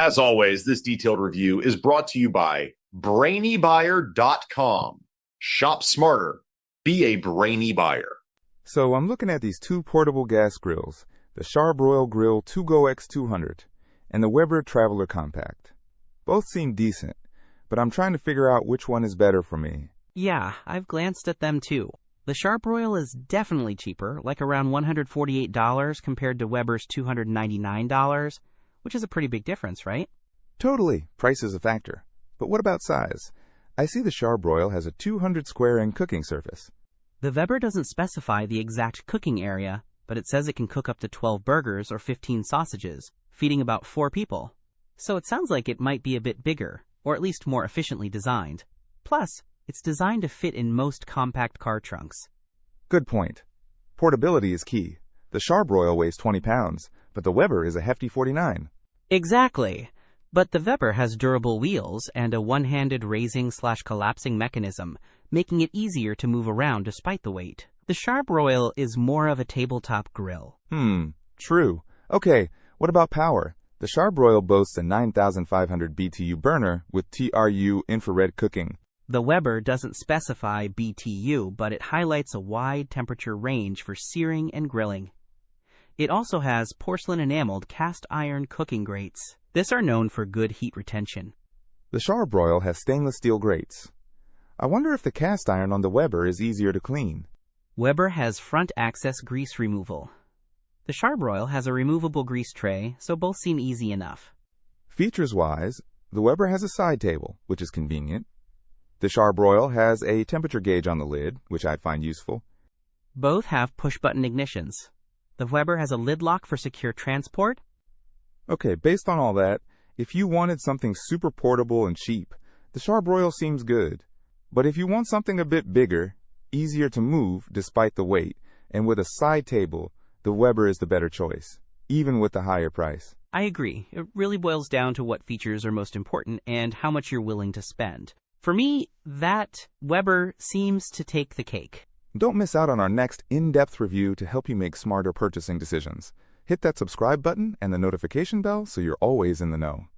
As always, this detailed review is brought to you by BrainyBuyer.com. Shop smarter. Be a brainy buyer. So I'm looking at these two portable gas grills, the Charbroil Grill2Go X200 and the Weber Traveler Compact. Both seem decent, but I'm trying to figure out which one is better for me. Yeah, I've glanced at them too. The Charbroil is definitely cheaper, like around $148 compared to Weber's $299, which is a pretty big difference, right? Totally, price is a factor. But what about size? I see the Charbroil has a 200 square inch cooking surface. The Weber doesn't specify the exact cooking area, but it says it can cook up to 12 burgers or 15 sausages, feeding about 4 people. So it sounds like it might be a bit bigger, or at least more efficiently designed. Plus, it's designed to fit in most compact car trunks. Good point. Portability is key. The Charbroil weighs 20 pounds, but the Weber is a hefty 49. Exactly. But the Weber has durable wheels and a one-handed raising/collapsing mechanism, making it easier to move around despite the weight. The Charbroil is more of a tabletop grill. True. Okay, what about power? The Charbroil boasts a 9,500 BTU burner with TRU-Infrared cooking. The Weber doesn't specify BTU, but it highlights a wide temperature range for searing and grilling. It also has porcelain-enameled cast iron cooking grates. These are known for good heat retention. The Charbroil has stainless steel grates. I wonder if the cast iron on the Weber is easier to clean. Weber has front access grease removal. The Charbroil has a removable grease tray, so both seem easy enough. Features-wise, the Weber has a side table, which is convenient. The Charbroil has a temperature gauge on the lid, which I find useful. Both have push-button ignitions. The Weber has a lid lock for secure transport. Okay, based on all that, if you wanted something super portable and cheap, the Charbroil seems good. But if you want something a bit bigger, easier to move despite the weight, and with a side table, the Weber is the better choice, even with the higher price. I agree. It really boils down to what features are most important and how much you're willing to spend. For me, that Weber seems to take the cake. Don't miss out on our next in-depth review to help you make smarter purchasing decisions. Hit that subscribe button and the notification bell so you're always in the know.